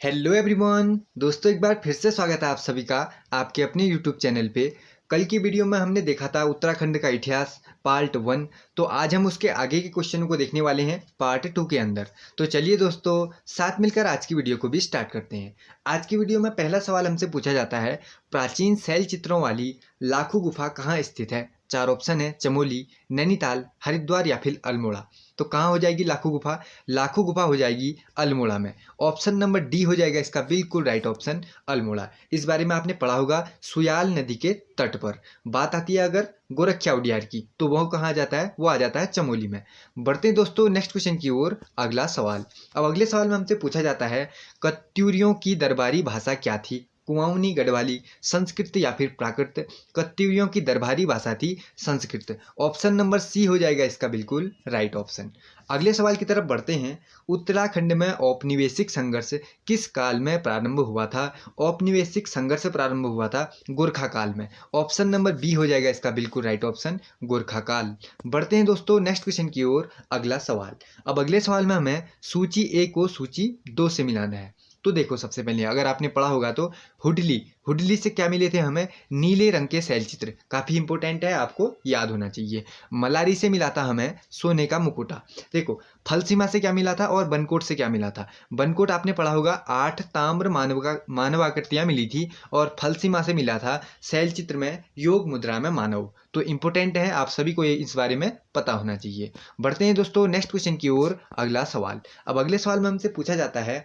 Hello everyone दोस्तों, एक बार फिर से स्वागत है आप सभी का आपके अपने यूट्यूब चैनल पे। कल की वीडियो में हमने देखा था उत्तराखंड का इतिहास पार्ट 1। तो आज हम उसके आगे के क्वेश्चनों को देखने वाले हैं पार्ट 2 के अंदर। तो चलिए दोस्तों, साथ मिलकर आज की वीडियो को भी स्टार्ट करते हैं। आज की वीडियो में पहला सवाल हमसे पूछा जाता है, प्राचीन शैल चित्रों वाली लाखू गुफा कहाँ स्थित है। चार ऑप्शन है, चमोली, नैनीताल, हरिद्वार या फिर अल्मोड़ा। तो कहाँ हो जाएगी लाखू गुफा? लाखू गुफा हो जाएगी अल्मोड़ा में। ऑप्शन नंबर डी हो जाएगा इसका बिल्कुल राइट ऑप्शन, अल्मोड़ा। इस बारे में आपने पढ़ा होगा, सुयाल नदी के तट पर। बात आती है अगर गोरखिया उडियार की, तो वह कहाँ आ जाता है? वो आ जाता है चमोली में। बढ़ते हैं दोस्तों नेक्स्ट क्वेश्चन की ओर। अगला सवाल, अब अगले सवाल में हमसे पूछा जाता है, कत्यूरियों की दरबारी भाषा क्या थी? कुमाऊनी, गढ़वाली, संस्कृत या फिर प्राकृत। कत्यूरियों की दरबारी भाषा थी संस्कृत। ऑप्शन नंबर सी हो जाएगा इसका बिल्कुल राइट ऑप्शन। अगले सवाल की तरफ बढ़ते हैं। उत्तराखंड में औपनिवेशिक संघर्ष किस काल में प्रारंभ हुआ था? औपनिवेशिक संघर्ष प्रारंभ हुआ था गोरखा काल में। ऑप्शन नंबर बी हो जाएगा इसका बिल्कुल राइट ऑप्शन, गोरखा काल। बढ़ते हैं दोस्तों नेक्स्ट क्वेश्चन की ओर। अगला सवाल, अब अगले सवाल में हमें सूची ए को सूची 2 से मिलाना है। तो देखो, सबसे पहले अगर आपने पढ़ा होगा तो हुडली, हुडली से क्या मिले थे हमें? नीले रंग के शैलचित्र, काफी इंपॉर्टेंट है, आपको याद होना चाहिए। मलारी से मिला था हमें सोने का मुकुटा। देखो, फलसीमा से क्या मिला था और बनकोट से क्या मिला था? बनकोट आपने पढ़ा होगा 8 ताम्र मानवाकृतियां मिली थी, और फलसीमा से मिला था शैलचित्र में योग मुद्रा में मानव। तो इंपॉर्टेंट है, आप सभी को इस बारे में पता होना चाहिए। बढ़ते हैं दोस्तों नेक्स्ट क्वेश्चन की ओर। अगला सवाल, अब अगले सवाल में हमसे पूछा जाता है,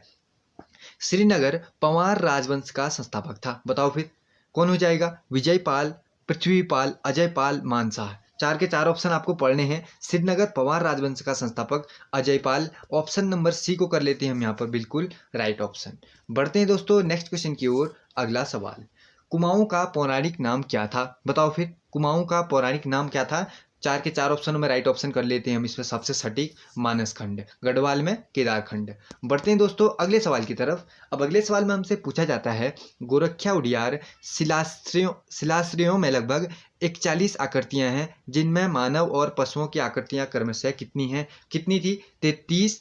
श्रीनगर पंवार राजवंश का संस्थापक था। बताओ फिर कौन हो जाएगा? विजयपाल, पृथ्वीपाल, अजयपाल, मानशाह। चार के चार ऑप्शन आपको पढ़ने हैं। श्रीनगर पंवार राजवंश का संस्थापक अजयपाल। ऑप्शन नंबर सी को कर लेते हैं हम यहाँ पर बिल्कुल राइट ऑप्शन। बढ़ते हैं दोस्तों नेक्स्ट क्वेश्चन की ओर। अगला सवाल, कुमाऊं का पौराणिक नाम क्या था? बताओ फिर कुमाऊं का पौराणिक नाम क्या था? चार के चार ऑप्शनों में राइट ऑप्शन कर लेते हैं हम इसमें सबसे सटीक, मानस खंड, गढ़वाल में केदार खंड। बढ़ते हैं दोस्तों अगले सवाल की तरफ। अब अगले सवाल में हमसे पूछा जाता है, गोरखिया उडियार शिलाश्रयों में लगभग 41 आकृतियां हैं, जिनमें मानव और पशुओं की आकृतियां क्रमशः कितनी हैं? कितनी थी? 33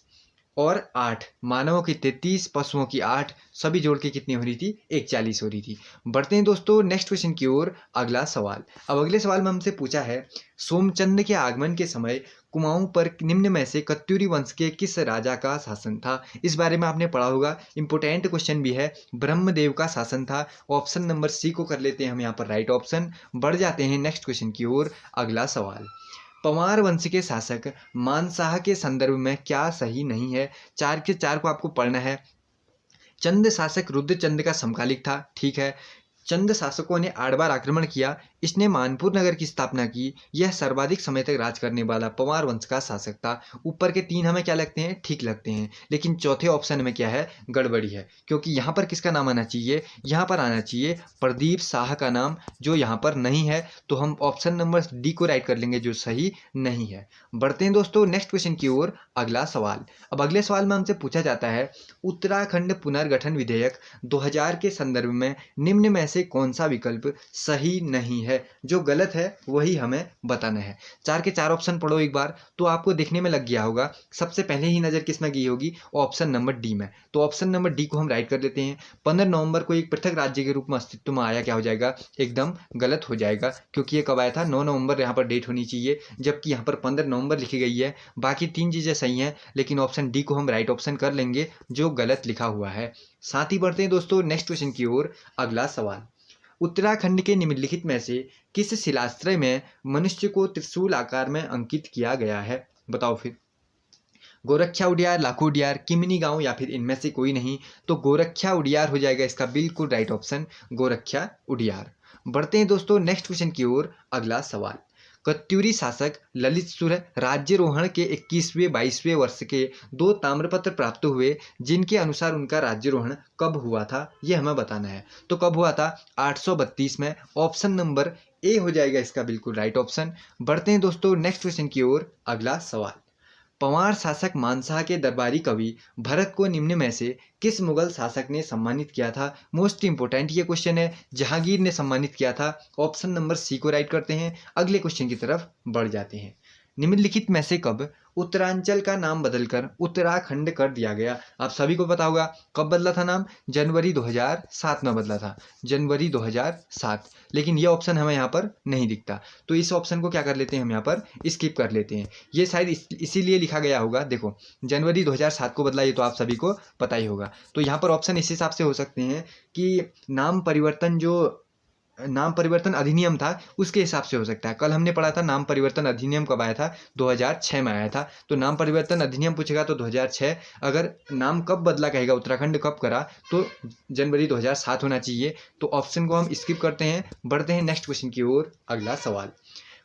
और 8। मानवों की 33, पशुओं की 8, सभी जोड़ के कितनी हो रही थी? 41 हो रही थी। बढ़ते हैं दोस्तों नेक्स्ट क्वेश्चन की ओर। अगला सवाल, अब अगले सवाल में हमसे पूछा है, सोमचंद के आगमन के समय कुमाऊं पर निम्न में से कत्यूरी वंश के किस राजा का शासन था? इस बारे में आपने पढ़ा होगा, इंपोर्टेंट क्वेश्चन भी है। ब्रह्मदेव का शासन था। ऑप्शन नंबर सी को कर लेते हैं हम यहाँ पर राइट ऑप्शन। बढ़ जाते हैं नेक्स्ट क्वेश्चन की ओर। अगला सवाल, पंवार वंश के शासक मानशाह के संदर्भ में क्या सही नहीं है? चार के चार को आपको पढ़ना है। चंद शासक रुद्रचंद का समकालिक था, ठीक है। चंद शासकों ने 8 बार आक्रमण किया। इसने मानपुर नगर की स्थापना की। यह सर्वाधिक समय तक राज करने वाला पंवार वंश का शासक था। ऊपर के 3 हमें क्या लगते हैं? ठीक लगते हैं। लेकिन चौथे ऑप्शन में क्या है? गड़बड़ी है, क्योंकि यहाँ पर किसका नाम आना चाहिए? यहाँ पर आना चाहिए प्रदीप शाह का नाम, जो यहाँ पर नहीं है। तो हम ऑप्शन नंबर डी को राइट कर लेंगे, जो सही नहीं है। बढ़ते हैं दोस्तों नेक्स्ट क्वेश्चन की ओर। अगला सवाल, अब अगले सवाल में हमसे पूछा जाता है, उत्तराखंड पुनर्गठन विधेयक 2000 के संदर्भ में निम्न में से कौन सा विकल्प सही नहीं है? जो गलत है वही हमें बताना है। चार के चार ऑप्शन पढ़ो एक बार, तो आपको देखने में लग गया होगा। सबसे पहले ही नजर किस में गई होगी? ऑप्शन नंबर डी में। तो ऑप्शन नंबर डी को हम राइट कर देते हैं। 15 नवंबर को एक पृथक राज्य के रूप में अस्तित्व में आया, क्या हो जाएगा? एकदम गलत हो जाएगा, क्योंकि ये कब आया था? 9 नवंबर यहाँ पर डेट होनी चाहिए, जबकि यहाँ पर 15 नवंबर लिखी गई है। बाकी 3 चीजें सही हैं, लेकिन ऑप्शन डी को हम राइट ऑप्शन कर लेंगे, जो गलत लिखा हुआ है। साथ ही बढ़ते हैं दोस्तों नेक्स्ट क्वेश्चन की ओर। अगला सवाल, उत्तराखंड के निम्नलिखित में से किस शिलाश्रय में मनुष्य को त्रिशूल आकार में अंकित किया गया है? बताओ फिर गोरखिया उडियार, लाखू उडियार, किमिनी गांव या फिर इनमें से कोई नहीं। तो गोरखिया उडियार हो जाएगा इसका बिल्कुल राइट ऑप्शन, गोरखिया उडियार। बढ़ते हैं दोस्तों नेक्स्ट क्वेश्चन की ओर। अगला सवाल, कत्यूरी शासक ललित सुर राज्यरोहण के 21वें 22वें वर्ष के 2 ताम्रपत्र प्राप्त हुए, जिनके अनुसार उनका राज्यरोहण कब हुआ था? यह हमें बताना है। तो कब हुआ था? 832 में। ऑप्शन नंबर ए हो जाएगा इसका बिल्कुल राइट ऑप्शन। बढ़ते हैं दोस्तों नेक्स्ट क्वेश्चन की ओर। अगला सवाल, पंवार शासक मानशाह के दरबारी कवि भरत को निम्न में से किस मुगल शासक ने सम्मानित किया था? मोस्ट इंपोर्टेंट ये क्वेश्चन है। जहांगीर ने सम्मानित किया था। ऑप्शन नंबर सी को राइट करते हैं। अगले क्वेश्चन की तरफ बढ़ जाते हैं। निम्नलिखित में से कब उत्तरांचल का नाम बदलकर उत्तराखंड कर दिया गया? आप सभी को पता होगा कब बदला था नाम, जनवरी 2007 में बदला था, जनवरी 2007। लेकिन ये ऑप्शन हमें यहाँ पर नहीं दिखता, तो इस ऑप्शन को क्या कर लेते हैं हम यहाँ पर स्किप कर लेते हैं। ये शायद इसीलिए लिखा गया होगा, देखो जनवरी 2007 को बदला, ये तो आप सभी को पता ही होगा। तो यहाँ पर ऑप्शन इस हिसाब से हो सकते हैं कि नाम परिवर्तन अधिनियम था उसके हिसाब से हो सकता है। कल हमने पढ़ा था नाम परिवर्तन अधिनियम कब आया था, 2006 में आया था। तो नाम परिवर्तन अधिनियम पूछेगा तो 2006, अगर नाम कब बदला कहेगा, उत्तराखंड कब करा, तो जनवरी 2007 होना चाहिए। तो ऑप्शन को हम स्किप करते हैं, बढ़ते हैं नेक्स्ट क्वेश्चन की ओर। अगला सवाल,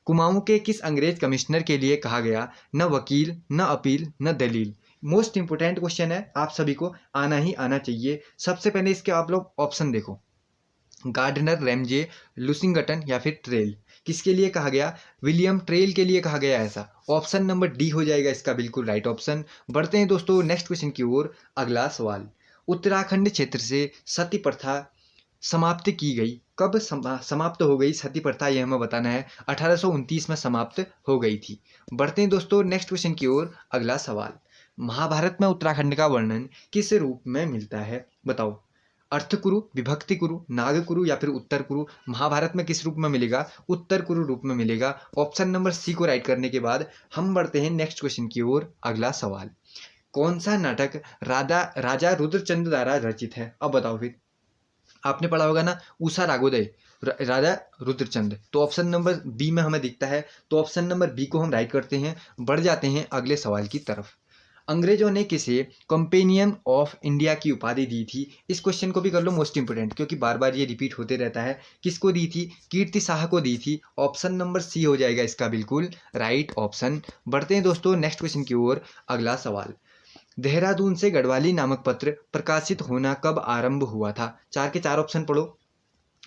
कुमाऊं के किस अंग्रेज कमिश्नर के लिए कहा गया न वकील न अपील न दलील? मोस्ट इंपोर्टेंट क्वेश्चन है, आप सभी को आना ही आना चाहिए। सबसे पहले इसके आप लोग ऑप्शन देखो, गार्डनर, रैमजे, लुसिंगटन या फिर ट्रेल। किसके लिए कहा गया? विलियम ट्रेल के लिए कहा गया। ऐसा ऑप्शन नंबर डी हो जाएगा इसका बिल्कुल राइट ऑप्शन। बढ़ते हैं दोस्तों नेक्स्ट क्वेश्चन की ओर। अगला सवाल, उत्तराखंड क्षेत्र से सती प्रथा समाप्त की गई कब, समाप्त हो गई सती प्रथा, यह हमें बताना है। 1829 में समाप्त हो गई थी। बढ़ते हैं दोस्तों नेक्स्ट क्वेश्चन की ओर। अगला सवाल, महाभारत में उत्तराखंड का वर्णन किस रूप में मिलता है? बताओ, अर्थकुरु, विभक्ति कुरु, नागकुरु या फिर उत्तर कुरु? महाभारत में किस रूप में मिलेगा? उत्तर कुरु रूप में मिलेगा। ऑप्शन नंबर सी को राइट करने के बाद हम बढ़ते हैं नेक्स्ट क्वेश्चन की ओर। अगला सवाल, कौन सा नाटक राजा रुद्रचंद द्वारा रचित है? अब बताओ फिर, आपने पढ़ा होगा ना उषा रागोदय, राजा रुद्रचंद। तो ऑप्शन नंबर बी में हमें दिखता है, तो ऑप्शन नंबर बी को हम राइट करते हैं। बढ़ जाते हैं अगले सवाल की तरफ। अंग्रेजों ने किसे कंपेनियन ऑफ इंडिया की उपाधि दी थी? इस क्वेश्चन को भी कर लो मोस्ट इंपोर्टेंट, क्योंकि बार बार ये रिपीट होते रहता है। किसको दी थी? कीर्ति शाह को दी थी। ऑप्शन नंबर सी हो जाएगा इसका बिल्कुल राइट ऑप्शन। बढ़ते हैं दोस्तों नेक्स्ट क्वेश्चन की ओर। अगला सवाल, देहरादून से गढ़वाली नामक पत्र प्रकाशित होना कब आरंभ हुआ था? 4 के 4 ऑप्शन पढ़ो।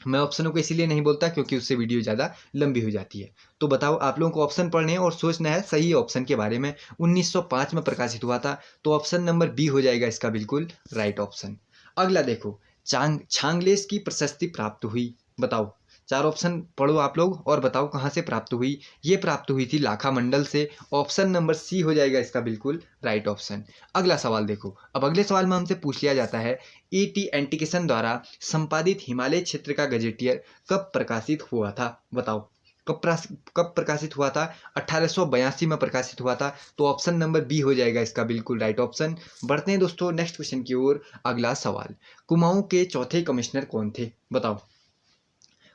मैं ऑप्शनों को इसीलिए नहीं बोलता क्योंकि उससे वीडियो ज़्यादा लंबी हो जाती है। तो बताओ, आप लोगों को ऑप्शन पढ़ने हैं और सोचना है सही ऑप्शन के बारे में। 1905 में प्रकाशित हुआ था, तो ऑप्शन नंबर बी हो जाएगा इसका बिल्कुल राइट ऑप्शन। अगला देखो, छांगलेस की प्रशस्ति प्राप्त हुई, बताओ। 4 ऑप्शन पढ़ो आप लोग और बताओ कहाँ से प्राप्त हुई। ये प्राप्त हुई थी लाखा मंडल से। ऑप्शन नंबर सी हो जाएगा इसका बिल्कुल राइट ऑप्शन। अगला सवाल देखो, अब अगले सवाल में हमसे पूछ लिया जाता है, ईटी एंटिकेशन द्वारा संपादित हिमालय क्षेत्र का गजेटियर कब प्रकाशित हुआ था? बताओ, कब प्रकाशित हुआ था? 1882 में प्रकाशित हुआ था। तो ऑप्शन नंबर बी हो जाएगा इसका बिल्कुल राइट ऑप्शन। बढ़ते हैं दोस्तों नेक्स्ट क्वेश्चन की ओर। अगला सवाल, कुमाऊं के चौथे कमिश्नर कौन थे? बताओ,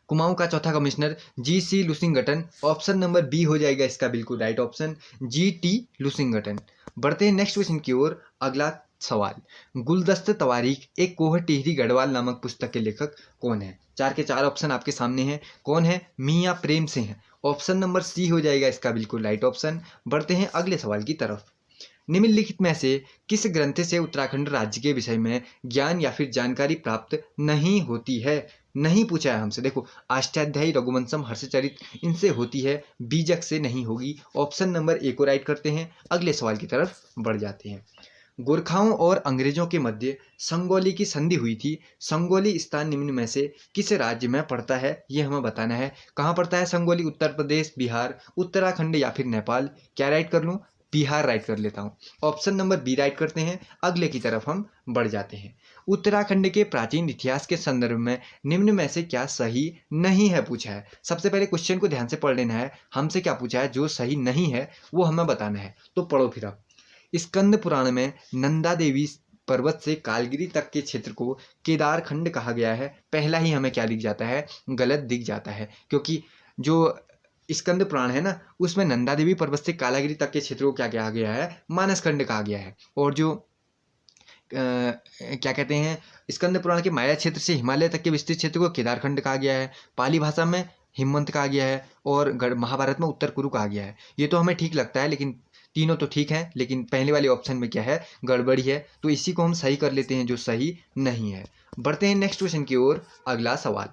कुमाऊं का चौथा commissioner G C. Lushington. Option number B हो जाएगा इसका बिल्कुल राइट ऑप्शन, जी.टी. लुसिंगटन। बढ़ते हैं नेक्स्ट क्वेश्चन की ओर। अगला सवाल, गुलदस्त तवारीख एक कोह टिहरी गढ़वाल नामक पुस्तक के लेखक कौन है? 4 के 4 ऑप्शन आपके सामने हैं। कौन है? मियां प्रेम सिंह। ऑप्शन नंबर सी हो जाएगा इसका बिल्कुल राइट ऑप्शन। बढ़ते हैं अगले सवाल की तरफ। निम्नलिखित में से किस ग्रंथ से उत्तराखंड राज्य के विषय में ज्ञान या फिर जानकारी प्राप्त नहीं होती है? नहीं पूछा है हमसे। देखो, अष्टाध्यायी, रघुवंशम, हर्षचरित, इनसे होती है, बीजक से नहीं होगी। ऑप्शन नंबर ए को राइट करते हैं। अगले सवाल की तरफ बढ़ जाते हैं। गोरखाओं और अंग्रेजों के मध्य संगोली की संधि हुई थी। संगोली स्थान निम्न में से किस राज्य में पड़ता है? ये हमें बताना है। कहाँ पड़ता है संगोली? उत्तर प्रदेश, बिहार, उत्तराखंड या फिर नेपाल? क्या राइट कर लूँ? बिहार राइट कर लेता हूँ। ऑप्शन नंबर बी राइट करते हैं। अगले की तरफ हम बढ़ जाते हैं। उत्तराखंड के प्राचीन इतिहास के संदर्भ में निम्न में से क्या सही नहीं है पूछा है। सबसे पहले क्वेश्चन को ध्यान से पढ़ लेना है। हमसे क्या पूछा है? जो सही नहीं है वो हमें बताना है। तो पढ़ो फिर आप। स्कंद पुराण में नंदा देवी पर्वत से कालगिरी तक के क्षेत्र को केदार खंड कहा गया है। पहला ही हमें क्या दिख जाता है? गलत दिख जाता है, क्योंकि जो स्कंद पुराण है ना, उसमें नंदा देवी पर्वत से कालागिरी तक के क्षेत्र को क्या कहा गया है? मानस खंड कहा गया है। और जो क्या कहते हैं, स्कंद पुराण के माया क्षेत्र से हिमालय तक के विस्तृत क्षेत्र को केदारखंड कहा गया है। पाली भाषा में हिमवंत कहा गया है और महाभारत में उत्तर कुरु कहा गया है। ये तो हमें ठीक लगता है, लेकिन तीनों तो ठीक है, लेकिन पहले वाले ऑप्शन में क्या है? गड़बड़ी है। तो इसी को हम सही कर लेते हैं जो सही नहीं है। बढ़ते हैं नेक्स्ट क्वेश्चन की ओर। अगला सवाल,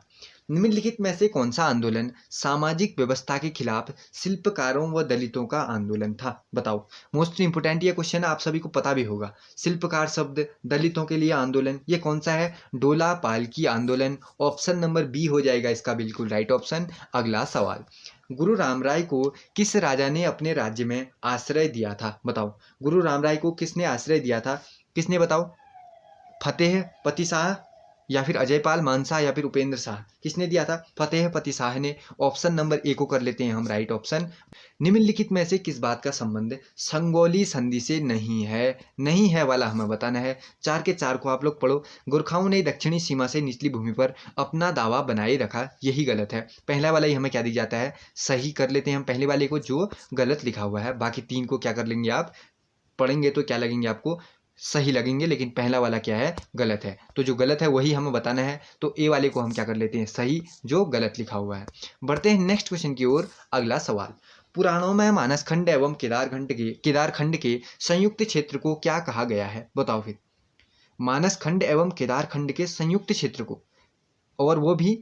निम्नलिखित में से कौन सा आंदोलन सामाजिक व्यवस्था के खिलाफ शिल्पकारों व दलितों का आंदोलन था? बताओ, मोस्ट इंपोर्टेंट ये क्वेश्चन है, आप सभी को पता भी होगा। शिल्पकार शब्द, दलितों के लिए आंदोलन, ये कौन सा है? डोला पालकी आंदोलन। ऑप्शन नंबर बी हो जाएगा इसका बिल्कुल राइट ऑप्शन। अगला सवाल, गुरु रामराय को किस राजा ने अपने राज्य में आश्रय दिया था? बताओ, गुरु रामराय को किसने आश्रय दिया था? किसने? बताओ, फतेह पति शाह या फिर अजयपाल मानशाह या फिर उपेंद्र शाह? किसने दिया था? फतेह पति शाह ने। ऑप्शन नंबर ए को कर लेते हैं हम राइट ऑप्शन। निम्नलिखित में से किस बात का संबंध संगोली संधि से नहीं है? नहीं है वाला हमें बताना है। 4 के 4 को आप लोग पढ़ो। गोरखाओं ने दक्षिणी सीमा से निचली भूमि पर अपना दावा बनाए रखा, यही गलत है। पहला वाला ही हमें क्या दिया जाता है? सही कर लेते हैं हम पहले वाले को जो गलत लिखा हुआ है। बाकी 3 को क्या कर लेंगे आप? पढ़ेंगे तो क्या लगेंगे आपको? सही लगेंगे, लेकिन पहला वाला क्या है? गलत है। तो जो गलत है वही हमें बताना है। तो ए वाले को हम क्या कर लेते हैं? सही, जो गलत लिखा हुआ है। बढ़ते हैं नेक्स्ट क्वेश्चन की ओर। अगला सवाल, पुराणों में मानसखंड एवं केदारखंड के संयुक्त क्षेत्र को क्या कहा गया है? बताओ फिर। मानसखंड एवं केदारखंड के संयुक्त क्षेत्र को, और वो भी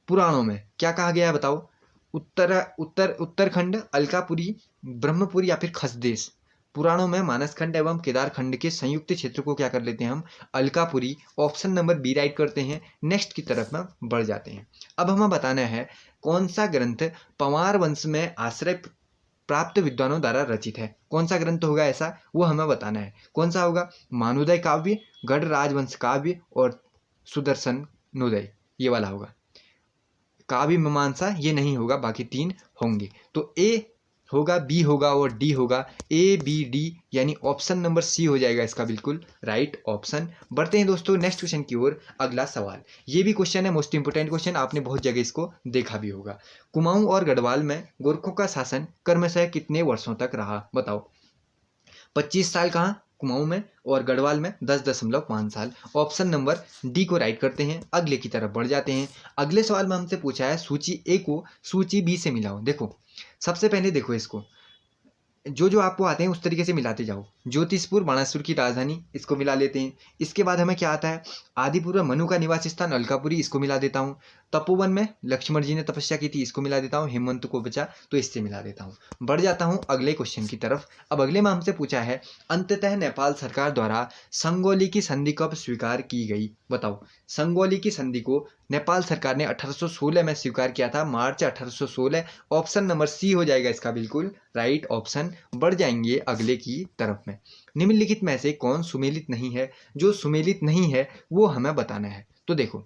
पुराणों में, क्या कहा गया है? बताओ। उत्तरखंड, अलकापुरी, ब्रह्मपुरी या फिर खसदेश? पुराणों में मानसखंड एवं केदारखंड के संयुक्त क्षेत्र को क्या कर लेते हैं हम? Alkapuri. Option number B right करते हैं। नेक्स्ट की तरफ में बढ़ जाते हैं। अब हमें बताना है कौन सा ग्रंथ पंवार वंश में आश्रय प्राप्त विद्वानों द्वारा रचित है। कौन सा ग्रंथ होगा ऐसा, वो हमें बताना है। कौन सा होगा? मानुदय काव्य, गढ़ राजवंश काव्य और सुदर्शन नोदय, ये वाला होगा। काव्य मीमांसा ये नहीं होगा, बाकी 3 होंगे। तो ए होगा, बी होगा और डी होगा। ए बी डी यानी ऑप्शन नंबर सी हो जाएगा इसका बिल्कुल राइट ऑप्शन। बढ़ते हैं दोस्तों नेक्स्ट क्वेश्चन की ओर। अगला सवाल, ये भी क्वेश्चन है मोस्ट इंपोर्टेंट क्वेश्चन, आपने बहुत जगह इसको देखा भी होगा। कुमाऊं और गढ़वाल में गोरखों का शासन क्रमशः कितने वर्षों तक रहा? बताओ। 25 साल कहाँ? कुमाऊं में, और गढ़वाल में 10.5 साल। ऑप्शन नंबर डी को राइट करते हैं। अगले की तरफ बढ़ जाते हैं। अगले सवाल में हमसे पूछा है सूची ए को सूची बी से मिलाओ। देखो, सबसे पहले देखो इसको, जो आपको आते हैं उस तरीके से मिलाते जाओ। ज्योतिषपुर बाणासुर की राजधानी, इसको मिला लेते हैं। इसके बाद हमें क्या आता है? आदिपुर में मनु का निवास स्थान अलकापुरी, इसको मिला देता हूँ। तपोवन में लक्ष्मण जी ने तपस्या की थी, इसको मिला देता हूँ। हेमंत को बचा तो इससे मिला देता हूँ। बढ़ जाता हूँ अगले क्वेश्चन की तरफ। अब अगले में हमसे पूछा है अंततः नेपाल सरकार द्वारा संगोली की संधि कब स्वीकार की गई? बताओ। संगोली की संधि को नेपाल सरकार ने 1816 में स्वीकार किया था, मार्च 1816। ऑप्शन नंबर सी हो जाएगा इसका बिल्कुल राइट ऑप्शन। बढ़ जाएंगे अगले की तरफ में। निम्नलिखित में से कौन सुमेलित नहीं है? जो सुमेलित नहीं है वो हमें बताना है। तो देखो,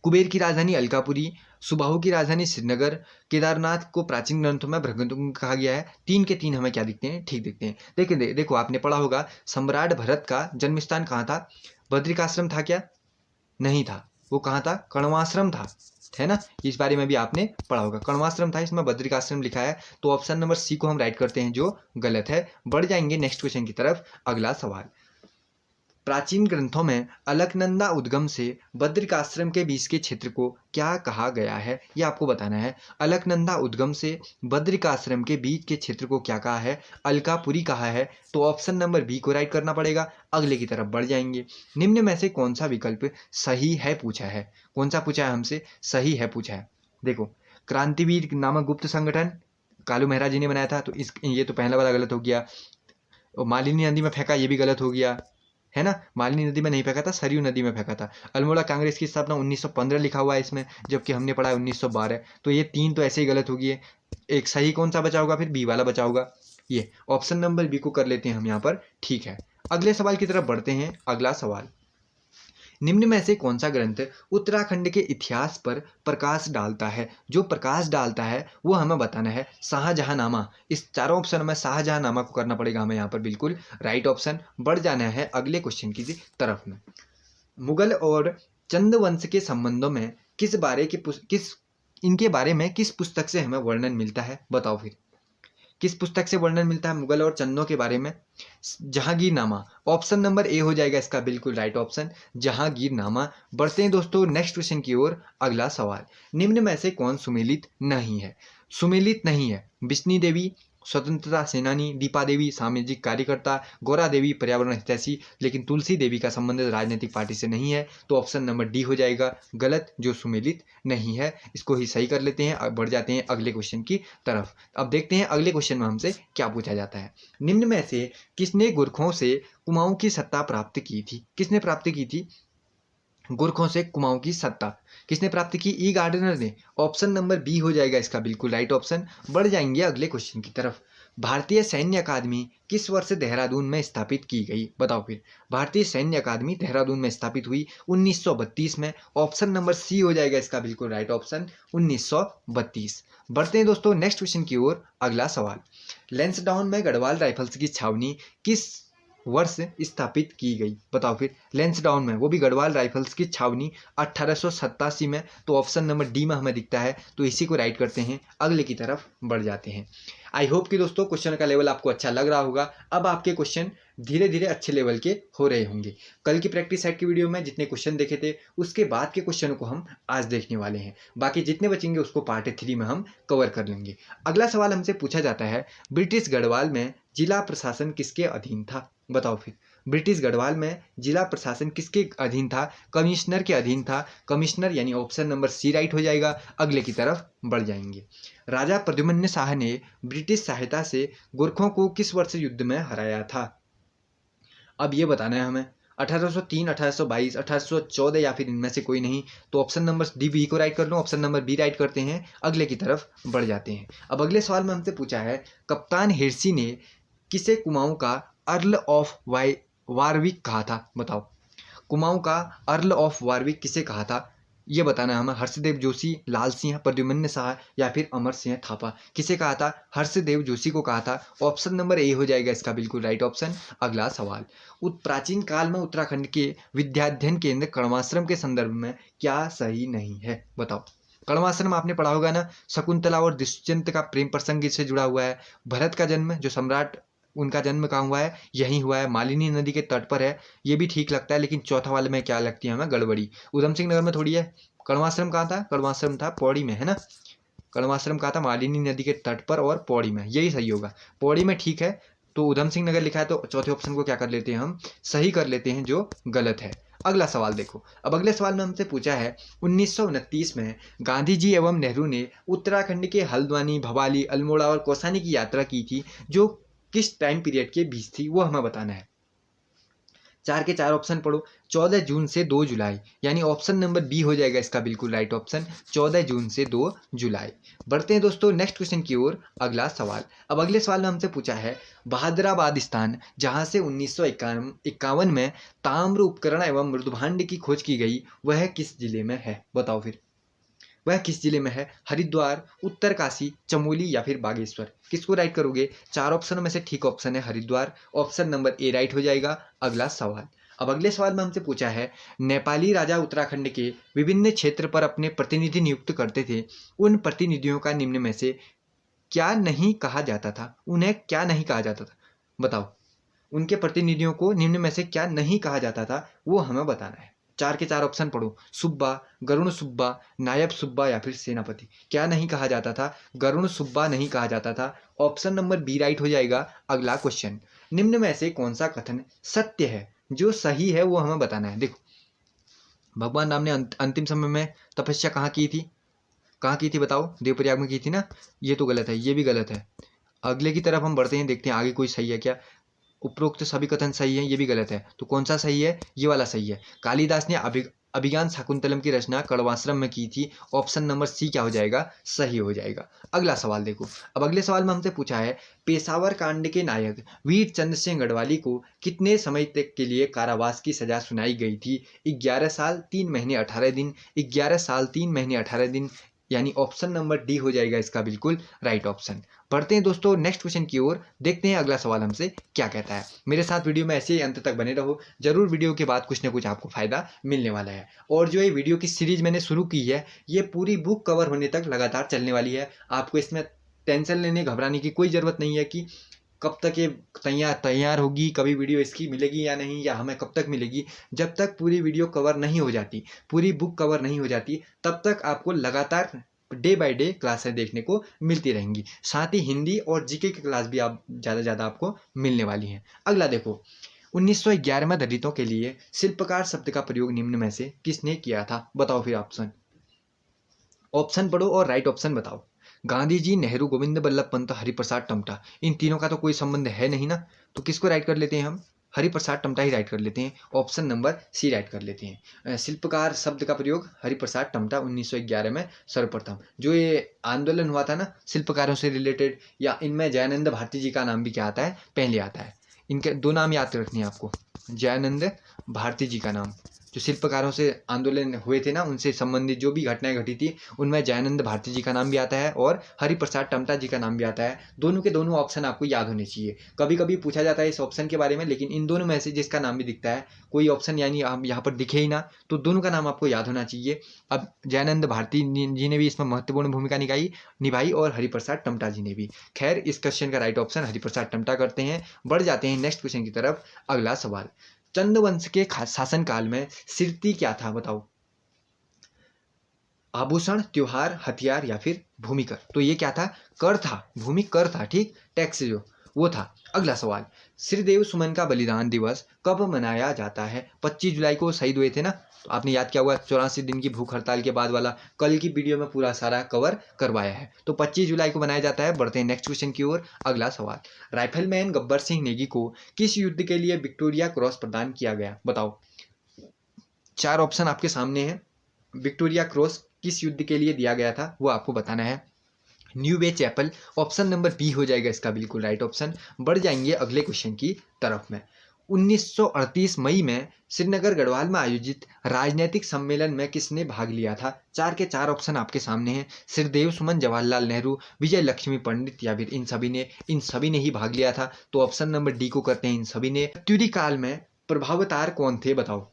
कुबेर की राजधानी अलकापुरी, सुबाहु की राजधानी श्रीनगर, केदारनाथ को प्राचीन ग्रंथों में भृगुतुंग कहा गया है। 3 के 3 हमें क्या दिखते हैं? ठीक दिखते हैं। देखिए देखो, आपने पढ़ा होगा सम्राट भरत का जन्म स्थान कहाँ था? बद्रिकाश्रम था क्या? नहीं था। वो कहाँ था? कण्वाश्रम था, है ना? इस बारे में भी आपने पढ़ा होगा, कण्वाश्रम था, इसमें बद्रिकाश्रम लिखा है। तो ऑप्शन नंबर सी को हम राइट करते हैं, जो गलत है। बढ़ जाएंगे नेक्स्ट क्वेश्चन की तरफ। अगला सवाल, प्राचीन ग्रंथों में अलकनंदा उद्गम से बद्रिकाश्रम के बीच के क्षेत्र को क्या कहा गया है? ये आपको बताना है। अलकनंदा उद्गम से बद्रिकाश्रम के बीच के क्षेत्र को क्या कहा है? अलकापुरी कहा है। तो ऑप्शन नंबर बी को राइट करना पड़ेगा। अगले की तरफ बढ़ जाएंगे। निम्न में से कौन सा विकल्प सही है पूछा है? कौन सा पूछा है हमसे? सही है पूछा है। देखो, क्रांतिवीर नामक गुप्त संगठन कालू मेहरा जी ने बनाया था, तो ये तो पहला वाला गलत हो गया। और मालिनी नदी में फेंका, ये भी गलत हो गया, है ना? मालिनी नदी में नहीं फेंका था, सरयू नदी में फेंका था। अल्मोड़ा कांग्रेस की स्थापना 1915 लिखा हुआ है इसमें, जबकि हमने पढ़ा है 1912। तो ये 3 तो ऐसे ही गलत हो गए। एक सही कौन सा बचा होगा? फिर बी वाला बचा होगा। ये ऑप्शन नंबर बी को कर लेते हैं हम यहाँ पर, ठीक है। अगले सवाल की तरफ बढ़ते हैं। अगला सवाल, निम्न में से कौन सा ग्रंथ उत्तराखंड के इतिहास पर प्रकाश डालता है? जो प्रकाश डालता है वो हमें बताना है। शाहजहांनामा, इस चारों ऑप्शन में शाहजहांनामा को करना पड़ेगा हमें यहाँ पर बिल्कुल राइट ऑप्शन। बढ़ जाना है अगले क्वेश्चन की तरफ में। मुगल और चंद वंश के संबंधों में इनके बारे में किस पुस्तक से हमें वर्णन मिलता है? बताओ फिर, किस पुस्तक से वर्णन मिलता है मुगल और चंदों के बारे में? जहांगीरनामा। ऑप्शन नंबर ए हो जाएगा इसका बिल्कुल राइट ऑप्शन, जहांगीरनामा। बढ़ते हैं दोस्तों नेक्स्ट क्वेश्चन की ओर। अगला सवाल, निम्न में से कौन सुमेलित नहीं है? सुमेलित नहीं है बिश्नी देवी स्वतंत्रता सेनानी, दीपा देवी सामाजिक कार्यकर्ता, गौरा देवी पर्यावरण हितैषी, लेकिन तुलसी देवी का संबंध राजनीतिक पार्टी से नहीं है। तो ऑप्शन नंबर डी हो जाएगा गलत, जो सुमेलित नहीं है। इसको ही सही कर लेते हैं। बढ़ जाते हैं अगले क्वेश्चन की तरफ। अब देखते हैं अगले क्वेश्चन में हमसे क्या पूछा जाता है। निम्न में से किसने गोरखों से कुमाऊं की सत्ता प्राप्त की थी? किसने प्राप्त की थी? गोरखों से कुमाऊं की सत्ता किसने प्राप्त की? ई गार्डनर ने। ऑप्शन नंबर बी हो जाएगा इसका बिल्कुल राइट ऑप्शन। बढ़ जाएंगे अगले क्वेश्चन की तरफ। भारतीय सैन्य अकादमी किस वर्ष देहरादून में स्थापित की गई? बताओ फिर। भारतीय सैन्य अकादमी देहरादून में स्थापित हुई 1932 में। ऑप्शन नंबर सी हो जाएगा इसका बिल्कुल राइट ऑप्शन 1932। बढ़ते हैं दोस्तों नेक्स्ट क्वेश्चन की ओर। अगला सवाल, लैंसडाउन में गढ़वाल राइफल्स की छावनी किस वर्ष स्थापित की गई? बताओ फिर। लैंसडाउन में, वो भी गढ़वाल राइफल्स की छावनी 1887 में। तो ऑप्शन नंबर डी में हमें दिखता है, तो इसी को राइट करते हैं, अगले की तरफ बढ़ जाते हैं। आई होप कि दोस्तों क्वेश्चन का लेवल आपको अच्छा लग रहा होगा। अब आपके क्वेश्चन धीरे धीरे अच्छे लेवल के हो रहे होंगे। कल की प्रैक्टिस सेट की वीडियो में जितने क्वेश्चन देखे थे उसके बाद के क्वेश्चनों को हम आज देखने वाले हैं। बाकी जितने बचेंगे उसको पार्ट 3 में हम कवर कर लेंगे। अगला सवाल हमसे पूछा जाता है, ब्रिटिश गढ़वाल में जिला प्रशासन किसके अधीन था? बताओ फिर। ब्रिटिश गढ़वाल में जिला प्रशासन किसके अधीन था? कमिश्नर के अधीन था। कमिश्नर यानी ऑप्शन नंबर सी राइट हो जाएगा। अगले की तरफ बढ़ जाएंगे। राजा प्रद्युम्न शाह ने ब्रिटिश सहायता से गोरखों को किस वर्ष युद्ध में हराया था? अब ये बताना है हमें, 1803, 1822, 1814 या फिर इनमें से कोई नहीं। तो ऑप्शन नंबर डी बी को राइट कर लो, ऑप्शन नंबर बी राइट करते हैं, अगले की तरफ बढ़ जाते हैं। अब अगले सवाल में हमसे पूछा है, कप्तान हिरसी ने किसे कुमाऊं का अर्ल ऑफ वारविक कहा था? बताओ। कुमाऊं का अर्ल ऑफ वारविक किसे कहा था? ये बताना है हमें। हर्षदेव जोशी, लाल सिंह, प्रद्युम्न शाह या फिर अमर सिंह थापा, किसे कहा था? हर्षदेव जोशी को कहा था। ऑप्शन नंबर ए हो जाएगा इसका बिल्कुल राइट ऑप्शन। अगला सवाल, प्राचीन काल में उत्तराखंड के विद्याध्ययन केंद्र कण्वाश्रम के संदर्भ में क्या सही नहीं है? बताओ। कण्वाश्रम आपने पढ़ा होगा ना, शकुंतला और दुष्यंत का प्रेम प्रसंग इससे जुड़ा हुआ है। भरत का जन्म, जो सम्राट, उनका जन्म कहाँ हुआ है? यहीं हुआ है, मालिनी नदी के तट पर है। ये भी ठीक लगता है, लेकिन चौथा वाले में क्या लगती है हमें? गड़बड़ी। उधम सिंह नगर में थोड़ी है। कण्वाश्रम कहाँ था? कण्वाश्रम था पौड़ी में, है ना। कण्वाश्रम कहाँ था? मालिनी नदी के तट पर और पौड़ी में, यही सही होगा। पौड़ी में ठीक है, तो उधम सिंह नगर लिखा है, तो चौथे ऑप्शन को क्या कर लेते हैं हम? सही कर लेते हैं, जो गलत है। अगला सवाल देखो। अब अगले सवाल में हमसे पूछा है, 1929 में गांधी जी एवं नेहरू ने उत्तराखंड के हल्द्वानी, भवाली, अल्मोड़ा और कौसानी की यात्रा की थी, जो किस टाइम पीरियड के बीच थी, वो हमें बताना है। चार के चार ऑप्शन पढ़ो। 14 जून से 2 जुलाई, यानी ऑप्शन नंबर बी हो जाएगा इसका बिल्कुल राइट ऑप्शन। 14 जून से 2 जुलाई। बढ़ते हैं दोस्तों नेक्स्ट क्वेश्चन की ओर। अगला सवाल, अब अगले सवाल में हमसे पूछा है, बहादुराबाद स्थान जहां से 1951 में ताम्र उपकरण एवं मृदुभांड की खोज की गई, वह किस जिले में है? बताओ फिर। वह किस जिले में है? हरिद्वार, उत्तरकाशी, चमोली या फिर बागेश्वर, किसको राइट करोगे? चार ऑप्शनों में से ठीक ऑप्शन है Haridwar. Option number A right हो जाएगा। अगला सवाल, अब अगले सवाल में हमसे पूछा है, नेपाली राजा उत्तराखंड के विभिन्न क्षेत्र पर अपने प्रतिनिधि नियुक्त करते थे, उन प्रतिनिधियों का निम्न में से क्या नहीं कहा जाता था? उन्हें क्या नहीं कहा जाता था? बताओ। उनके प्रतिनिधियों को निम्न में से क्या नहीं कहा जाता था, वो हमें बताना है। चार के चार ऑप्शन पढ़ो। सुब्बा, गरुण सुब्बा, नायब सुब्बा या फिर सेनापति। क्या नहीं कहा जाता था? गरुण सुब्बा नहीं कहा जाता था। ऑप्शन नंबर बी राइट हो जाएगा। अगला क्वेश्चन, निम्न में से कौन सा कथन सत्य है? जो सही है वो हमें बताना है। देखो, भगवान राम ने अंतिम समय में तपस्या कहाँ की थी? कहाँ की थी बताओ? देवप्रयाग में की थी ना। ये तो गलत है, ये भी गलत है। अगले की तरफ हम बढ़ते हैं, देखते हैं आगे कोई सही है क्या। उपरोक्त सभी कथन सही हैं, ये भी गलत है। तो कौन सा सही है? ये वाला सही है। कालिदास ने अभिज्ञान शाकुंतलम की रचना कण्वाश्रम में की थी। ऑप्शन नंबर सी क्या हो जाएगा? सही हो जाएगा। अगला सवाल देखो। अब अगले सवाल में हमसे पूछा है, पेशावर कांड के नायक वीर चंद्र सिंह गढ़वाली को कितने समय तक के लिए कारावास की सजा सुनाई गई थी? 11 साल 3 महीने 18 दिन, 11 साल 3 महीने 18 दिन, यानी ऑप्शन नंबर डी हो जाएगा इसका बिल्कुल राइट ऑप्शन। बढ़ते हैं दोस्तों नेक्स्ट क्वेश्चन की ओर, देखते हैं अगला सवाल हमसे क्या कहता है। मेरे साथ वीडियो में ऐसे ही अंत तक बने रहो, जरूर वीडियो के बाद कुछ ना कुछ आपको फायदा मिलने वाला है। और जो ये वीडियो की सीरीज मैंने शुरू की है, ये पूरी बुक कवर होने तक लगातार चलने वाली है। आपको इसमें टेंशन लेने, घबराने की कोई ज़रूरत नहीं है कि कब तक ये तैयार होगी, कभी वीडियो इसकी मिलेगी या नहीं, या हमें कब तक मिलेगी। जब तक पूरी वीडियो कवर नहीं हो जाती, पूरी बुक कवर नहीं हो जाती, तब तक आपको लगातार डे बाय डे क्लासें देखने को मिलती रहेंगी। साथ ही हिंदी और जीके की क्लास भी आप ज़्यादा आपको मिलने वाली हैं। अगला देखो, 1911 में दलितों के लिए शिल्पकार शब्द का प्रयोग निम्न में से किसने किया था? बताओ फिर ऑप्शन पढ़ो और राइट ऑप्शन बताओ। गांधी जी, नेहरू, गोविंद बल्लभ पंत, हरिप्रसाद टमटा। इन तीनों का तो कोई संबंध है नहीं ना, तो किसको राइट कर लेते हैं हम? हरिप्रसाद टमटा ही राइट कर लेते हैं, ऑप्शन नंबर सी राइट कर लेते हैं। शिल्पकार शब्द का प्रयोग हरिप्रसाद टमटा 1911 में सर्वप्रथम। जो ये आंदोलन हुआ था ना शिल्पकारों से रिलेटेड, या इनमें जयानंद भारती जी का नाम भी क्या आता है, पहले आता है। इनके दो नाम याद रखने हैं आपको, जयानंद भारती जी का नाम, जो शिल्पकारों से आंदोलन हुए थे ना उनसे संबंधित जो भी घटनाएं घटी थी उनमें जयानंद भारती जी का नाम भी आता है और हरिप्रसाद टमटा जी का नाम भी आता है। दोनों के दोनों ऑप्शन आपको याद होने चाहिए। कभी कभी पूछा जाता है इस ऑप्शन के बारे में, लेकिन इन दोनों में से जिसका नाम भी दिखता है, कोई ऑप्शन यानी आप यहाँ पर दिखे ही ना, तो दोनों का नाम आपको याद होना चाहिए। अब जयानंद भारती जी ने भी इसमें महत्वपूर्ण भूमिका निभाई और हरिप्रसाद टमटा जी ने भी। खैर इस क्वेश्चन का राइट ऑप्शन हरिप्रसाद टमटा करते हैं। बढ़ जाते हैं नेक्स्ट क्वेश्चन की तरफ। अगला सवाल, चंद्रवंश के शासनकाल में सिरती क्या था, बताओ। आभूषण, त्योहार, हथियार या फिर भूमिकर। तो ये क्या था, कर था, भूमि कर था, ठीक, टैक्स जो वो था। अगला सवाल, श्रीदेव सुमन का बलिदान दिवस कब मनाया जाता है। 25 जुलाई को शहीद हुए थे ना, तो आपने याद किया होगा 84 दिन की भूख हड़ताल के बाद वाला, कल की वीडियो में पूरा सारा कवर करवाया है। तो 25 जुलाई को मनाया जाता है। बढ़ते हैं नेक्स्ट क्वेश्चन की ओर। अगला सवाल, राइफलमैन गब्बर सिंह नेगी को किस युद्ध के लिए विक्टोरिया क्रॉस प्रदान किया गया, बताओ। चार ऑप्शन आपके सामने हैं। विक्टोरिया क्रॉस किस युद्ध के लिए दिया गया था वो आपको बताना है। New way chapel, option number B हो जाएगा इसका बिल्कुल राइट ऑप्शन। बढ़ जाएंगे अगले क्वेश्चन की तरफ में। 1938 मई में श्रीनगर गढ़वाल में आयोजित राजनीतिक सम्मेलन में किसने भाग लिया था। चार के चार ऑप्शन आपके सामने हैं। श्रीदेव सुमन, जवाहरलाल नेहरू, विजय लक्ष्मी पंडित या फिर इन सभी ने ही भाग लिया था। तो ऑप्शन नंबर डी को करते हैं इन सभी ने। त्यूरी काल में प्रभावतार कौन थे, बताओ।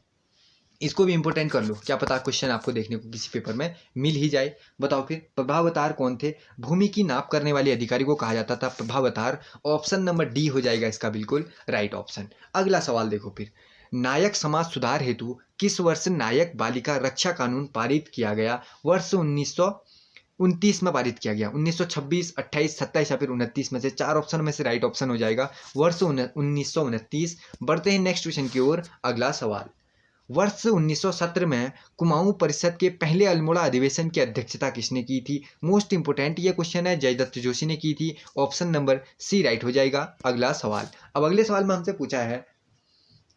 इसको भी इंपॉर्टेंट कर लो, क्या पता क्वेश्चन आपको देखने को किसी पेपर में मिल ही जाए। बताओ फिर प्रभावतार कौन थे। भूमि की नाप करने वाले अधिकारी को कहा जाता था प्रभावतार। ऑप्शन नंबर डी हो जाएगा इसका बिल्कुल राइट ऑप्शन। अगला सवाल देखो फिर, नायक समाज सुधार हेतु किस वर्ष नायक बालिका रक्षा कानून पारित किया गया। वर्ष 1929 में पारित किया गया। 1926, 28, 27 या फिर 29 में से चार ऑप्शन में से राइट ऑप्शन हो जाएगा वर्ष 1929। बढ़ते हैं नेक्स्ट क्वेश्चन की ओर। अगला सवाल, वर्ष 1917 में कुमाऊं परिषद के पहले अल्मोड़ा अधिवेशन की अध्यक्षता किसने की थी। मोस्ट इंपोर्टेंट ये क्वेश्चन है, जयदत्त जोशी ने की थी। ऑप्शन नंबर सी राइट हो जाएगा। अगला सवाल, अब अगले सवाल में हमसे पूछा है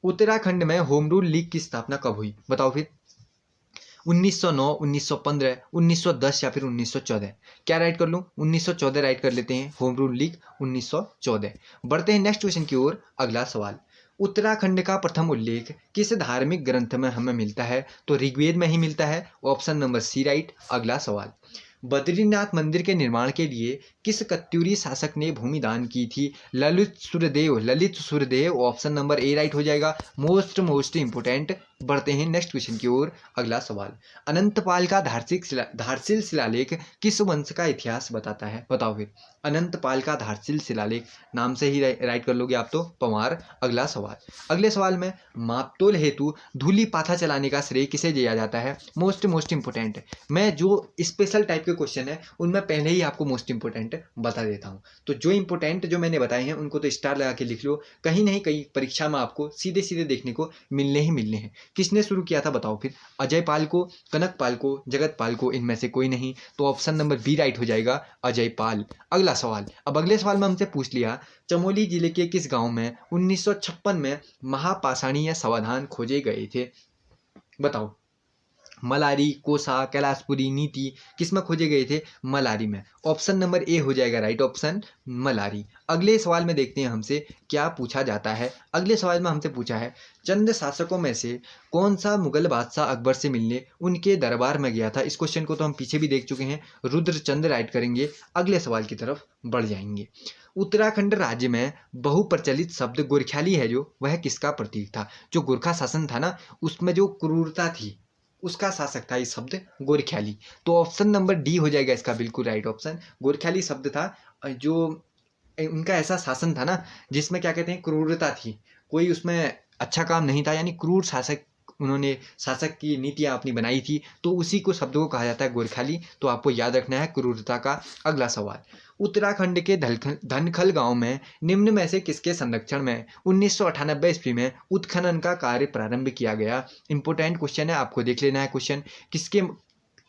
उत्तराखंड में होम रूल लीग की स्थापना कब हुई, बताओ फिर। 1909, 1915, 1910 या फिर 1914। क्या राइट कर लूँ, 1914 राइट कर लेते हैं। Home rule league 1914। बढ़ते हैं नेक्स्ट क्वेश्चन की ओर। अगला सवाल, उत्तराखंड का प्रथम उल्लेख किस धार्मिक ग्रंथ में हमें मिलता है। तो ऋग्वेद में ही मिलता है। Option number C right. अगला सवाल, बद्रीनाथ मंदिर के निर्माण के लिए किस कत्यूरी शासक ने भूमि दान की थी। Lalit Surdev. Option number A right हो जाएगा। Most important. बढ़ते हैं नेक्स्ट क्वेश्चन की ओर। अगला सवाल, अनंतपाल का धारसिल शिलालेख किस वंश का इतिहास बताता है, बताओ फिर। अनंतपाल का धारसिल शिलालेख, नाम से ही राइट कर लोगे आप तो पंवार। अगला सवाल, अगले सवाल में मापतोल हेतु धूली पाथा चलाने का श्रेय किसे दिया जाता है। Most important. मैं जो स्पेशल टाइप के क्वेश्चन है उनमें पहले ही आपको मोस्ट इंपोर्टेंट बता देता हूँ। तो जो इंपोर्टेंट जो मैंने बताए हैं उनको तो स्टार लगा के लिख लो, कहीं नहीं कहीं परीक्षा में आपको सीधे सीधे देखने को मिलने हैं। किसने शुरू किया था, बताओ फिर। अजय पाल को, कनक पाल को, जगत पाल को, इनमें से कोई नहीं। तो ऑप्शन नंबर बी राइट हो जाएगा, अजय पाल। अगला सवाल, अब अगले सवाल में हमसे पूछ लिया चमोली जिले के किस गांव में 1956 में महापाषाणीय समाधान खोजे गए थे, बताओ। मलारी, कोसा, कैलाशपुरी, नीति, किस में खोजे गए थे। मलारी में। ऑप्शन नंबर ए हो जाएगा राइट ऑप्शन, मलारी। अगले सवाल में देखते हैं हमसे क्या पूछा जाता है। अगले सवाल में हमसे पूछा है चंद शासकों में से कौन सा मुगल बादशाह अकबर से मिलने उनके दरबार में गया था। इस क्वेश्चन को तो हम पीछे भी देख चुके हैं। रुद्रचंद राइट करेंगे। अगले सवाल की तरफ बढ़ जाएंगे। उत्तराखंड राज्य में बहुप्रचलित शब्द गोरख्याली है जो, वह किसका प्रतीक था। जो गोरखा शासन था ना उसमें जो क्रूरता थी उसका शासक था ये शब्द गोरख्याली। तो ऑप्शन नंबर डी हो जाएगा इसका बिल्कुल राइट ऑप्शन। गोरख्याली शब्द था जो उनका ऐसा शासन था ना जिसमें क्या कहते हैं क्रूरता थी, कोई उसमें अच्छा काम नहीं था, यानी क्रूर शासक की नीतियां अपनी बनाई थी, तो उसी को शब्द को कहा जाता है गोरख्याली। तो आपको याद रखना है क्रूरता का। अगला सवाल, उत्तराखंड के धनखल गांव में निम्न में से किसके संरक्षण में 1998 ईस्वी में उत्खनन का कार्य प्रारंभ किया गया। इंपोर्टेंट क्वेश्चन है, आपको देख लेना है क्वेश्चन किसके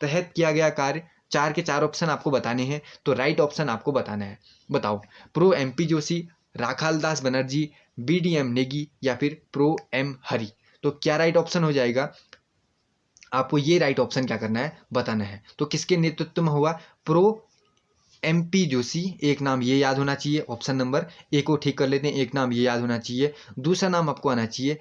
तहत किया गया कार्य। चार के चार ऑप्शन आपको बताने हैं, तो राइट ऑप्शन आपको बताना है। बताओ, pro MP Joshi, Rakhaldas Banerjee, BDM Negi या फिर प्रो एम हरि। तो क्या राइट ऑप्शन हो जाएगा, आपको ये राइट ऑप्शन क्या करना है, बताना है। तो किसके नेतृत्व में हुआ, प्रो MP जोशी, एक नाम ये याद होना चाहिए। ऑप्शन नंबर ए को ठीक कर लेते हैं, एक नाम ये याद होना चाहिए। दूसरा नाम आपको आना चाहिए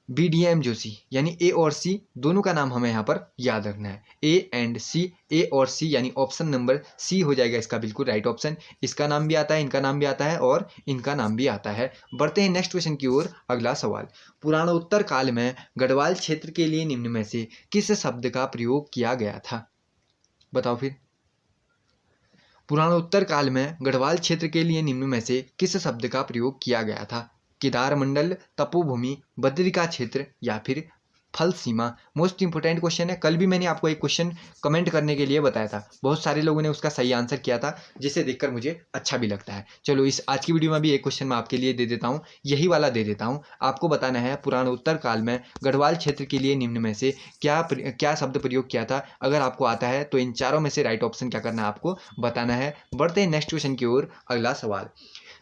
BDM जोशी, यानी ए और सी दोनों का नाम हमें यहाँ पर याद रखना है, ए एंड सी, ए और सी, यानी ऑप्शन नंबर सी हो जाएगा इसका बिल्कुल राइट ऑप्शन। इसका नाम भी आता है, इनका नाम भी आता है और इनका नाम भी आता है। बढ़ते हैं नेक्स्ट क्वेश्चन की ओर। अगला सवाल, पुराणोत्तर काल में गढ़वाल क्षेत्र के लिए निम्न में से किस शब्द का प्रयोग किया गया था, बताओ फिर। पुराणोत्तर काल में गढ़वाल क्षेत्र के लिए निम्न में से किस शब्द का प्रयोग किया गया था, केदार मंडल, तपोभूमि, बद्रिका क्षेत्र या फिर फल सीमा। मोस्ट इंपोर्टेंट क्वेश्चन है। कल भी मैंने आपको एक क्वेश्चन कमेंट करने के लिए बताया था, बहुत सारे लोगों ने उसका सही आंसर किया था, जिसे देखकर मुझे अच्छा भी लगता है। चलो इस आज की वीडियो में भी एक क्वेश्चन मैं आपके लिए दे देता हूँ, यही वाला दे देता हूँ। आपको बताना है पुराणोत्तर काल में गढ़वाल क्षेत्र के लिए निम्न में से क्या शब्द प्रयोग किया था। अगर आपको आता है तो इन चारों में से राइट ऑप्शन क्या करना है, आपको बताना है। बढ़ते हैं नेक्स्ट क्वेश्चन की ओर। अगला सवाल,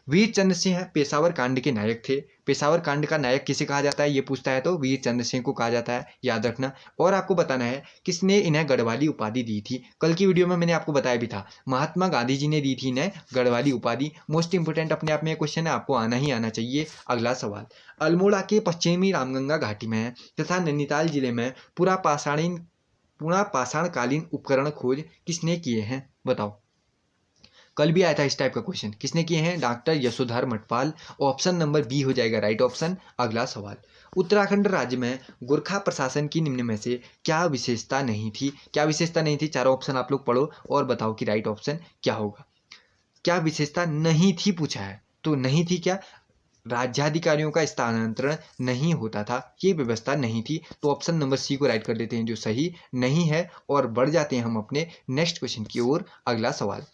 वीर चंद्र सिंह पेशावर कांड के नायक थे। पेशावर कांड का नायक किसे कहा जाता है, ये पूछता है तो वीर चंद्र सिंह को कहा जाता है, याद रखना। और आपको बताना है किसने इन्हें गढ़वाली उपाधि दी थी। कल की वीडियो में मैंने आपको बताया भी था, महात्मा गांधी जी ने दी थी इन्हें गढ़वाली उपाधि। मोस्ट इंपोर्टेंट अपने आप में क्वेश्चन है, आपको आना ही आना चाहिए। अगला सवाल, अल्मोड़ा के पश्चिमी रामगंगा घाटी में है तथा नैनीताल जिले में पुरा पाषाणकालीन उपकरण खोज किसने किए हैं, बताओ। कल भी आया था इस टाइप का क्वेश्चन, किसने किए हैं, doctor Yashodhar Matpal. Option number B हो जाएगा राइट ऑप्शन। अगला सवाल, उत्तराखंड राज्य में गोरखा प्रशासन की निम्न में से क्या विशेषता नहीं थी। क्या विशेषता नहीं थी, चारों ऑप्शन आप लोग पढ़ो और बताओ कि राइट ऑप्शन क्या होगा। क्या विशेषता नहीं थी पूछा है, तो नहीं थी क्या, राज्याधिकारियों का स्थानांतरण नहीं होता था, ये व्यवस्था नहीं थी। तो ऑप्शन नंबर सी को राइट कर देते हैं जो सही नहीं है। और बढ़ जाते हैं हम अपने नेक्स्ट क्वेश्चन की ओर। अगला सवाल,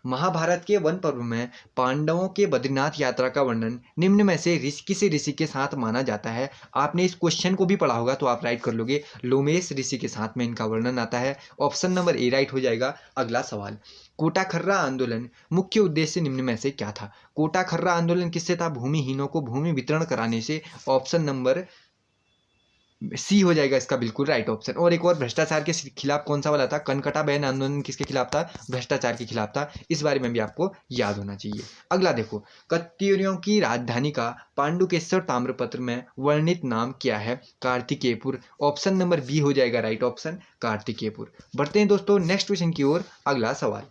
महाभारत के वन पर्व में पांडवों के बद्रीनाथ यात्रा का वर्णन निम्न में से किस ऋषि के साथ माना जाता है। आपने इस क्वेश्चन को भी पढ़ा होगा तो आप राइट कर लोगे, लोमेश ऋषि के साथ में इनका वर्णन आता है। ऑप्शन नंबर ए राइट हो जाएगा। अगला सवाल, कोटा खर्रा आंदोलन मुख्य उद्देश्य निम्न में से क्या था। कोटा खर्रा आंदोलन किससे था, भूमिहीनों को भूमि वितरण कराने से। ऑप्शन नंबर सी हो जाएगा इसका बिल्कुल राइट ऑप्शन। और एक और, भ्रष्टाचार के खिलाफ कौन सा वाला था, कनकटा बैन आंदोलन किसके खिलाफ था, भ्रष्टाचार के खिलाफ था। इस बारे में भी आपको याद होना चाहिए। अगला देखो, कत्यूरियों की राजधानी का पांडुकेश्वर ताम्रपत्र में वर्णित नाम क्या है, कार्तिकेयपुर। ऑप्शन नंबर बी हो जाएगा राइट ऑप्शन, कार्तिकेयपुर। बढ़ते हैं दोस्तों नेक्स्ट क्वेश्चन की ओर। अगला सवाल,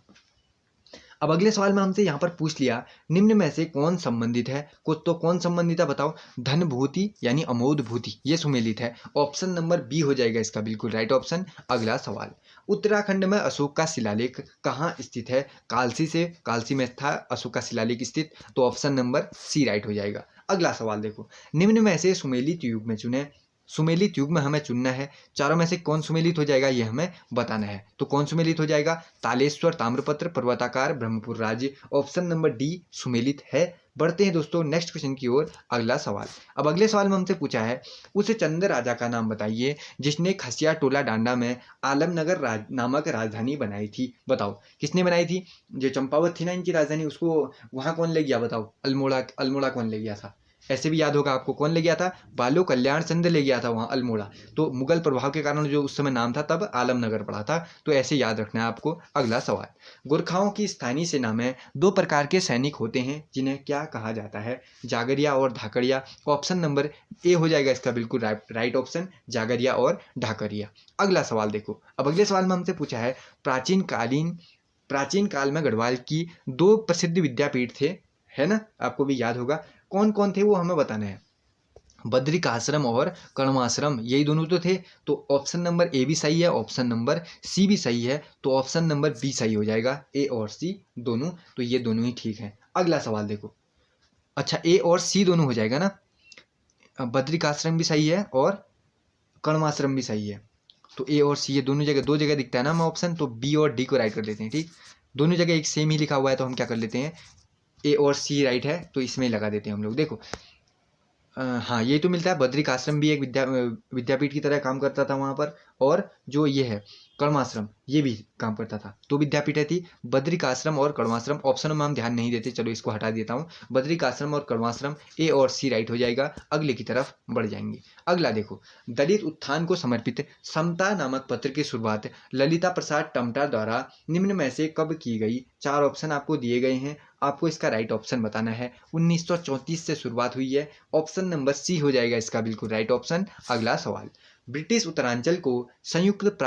अब अगले सवाल में हमसे यहाँ पर पूछ लिया निम्न में से कौन संबंधित है, कुछ तो कौन संबंधित है बताओ। धन भूति यानी अमोद भूति, ये सुमेलित है। ऑप्शन नंबर बी हो जाएगा इसका बिल्कुल राइट ऑप्शन। अगला सवाल, उत्तराखंड में अशोक का शिलालेख कहाँ स्थित है, कालसी में था अशोक का शिलालेख स्थित। तो ऑप्शन नंबर सी राइट हो जाएगा। अगला सवाल देखो, निम्न में से सुमेलित युग में चुने। सुमेलित युग में हमें चुनना है, चारों में से कौन सुमेलित हो जाएगा ये हमें बताना है। तो कौन सुमेलित हो जाएगा, तालेश्वर ताम्रपत्र, पर्वताकार, ब्रह्मपुर राज्य। ऑप्शन नंबर डी सुमेलित है। बढ़ते हैं दोस्तों नेक्स्ट क्वेश्चन की ओर। अगला सवाल, अब अगले सवाल में हमसे पूछा है उस चंद राजा का नाम बताइए जिसने खसिया टोला डांडा में आलमनगर नामक राजधानी बनाई थी। बताओ किसने बनाई थी, जो चंपावत थी ना इनकी राजधानी, उसको वहां कौन ले गया, बताओ। अल्मोड़ा कौन ले गया था, ऐसे भी याद होगा आपको, कौन ले गया था, बालो कल्याण चंद ले गया था वहाँ अल्मोड़ा। तो मुगल प्रभाव के कारण जो उस समय नाम था तब आलमनगर पड़ा था, तो ऐसे याद रखना है आपको। अगला सवाल, गोरखाओं की स्थानीय सेना में दो प्रकार के सैनिक होते हैं जिन्हें क्या कहा जाता है, जागरिया और धाकड़िया। ऑप्शन नंबर ए हो जाएगा इसका बिल्कुल राइट ऑप्शन, जागरिया और ढाकरिया। अगला सवाल देखो, अब अगले सवाल में हमसे पूछा है प्राचीन काल में गढ़वाल की दो प्रसिद्ध विद्यापीठ थे, है ना, आपको भी याद होगा। कौन कौन थे वो हमें बताना है, बद्रिकाश्रम और कर्माश्रम, यही दोनों तो थे। तो ऑप्शन नंबर ए भी सही है, ऑप्शन नंबर सी भी सही है। तो ऑप्शन नंबर बी सही हो जाएगा, ए और सी दोनों, तो ये दोनों ही ठीक है। अगला सवाल देखो, अच्छा ए और सी दोनों हो जाएगा ना, बद्रिकाश्रम भी सही है और कर्माश्रम भी सही है। तो ए और सी ये दोनों जगह, दो जगह दिखता है ना हमें ऑप्शन, तो बी और डी को राइट कर देते हैं। ठीक, दोनों जगह एक सेम ही लिखा हुआ है तो हम क्या कर लेते हैं, ए और सी राइट है तो इसमें लगा देते हैं हम लोग। देखो हाँ ये तो मिलता है, बद्रिक आश्रम भी एक विद्यापीठ की तरह काम करता था वहाँ पर। और जो ये है कर्माश्रम, ये भी काम करता था। तो विद्यापीठें थी बद्रिकाश्रम और कण्वाश्रम। ऑप्शनों में हम ध्यान नहीं देते, चलो इसको हटा देता हूँ। बद्रिकाश्रम और कण्वाश्रम, ए और सी राइट हो जाएगा। अगले की तरफ बढ़ जाएंगे। अगला देखो, दलित उत्थान को समर्पित समता नामक पत्र की शुरुआत ललिता प्रसाद टमटा द्वारा निम्न में से कब की गई? 4 ऑप्शन आपको दिए गए हैं, आपको इसका राइट ऑप्शन बताना है। 1934 से शुरुआत हुई है। ऑप्शन नंबर सी हो जाएगा इसका बिल्कुल राइट ऑप्शन। अगला सवाल, ब्रिटिश उत्तरांचल को संयुक्त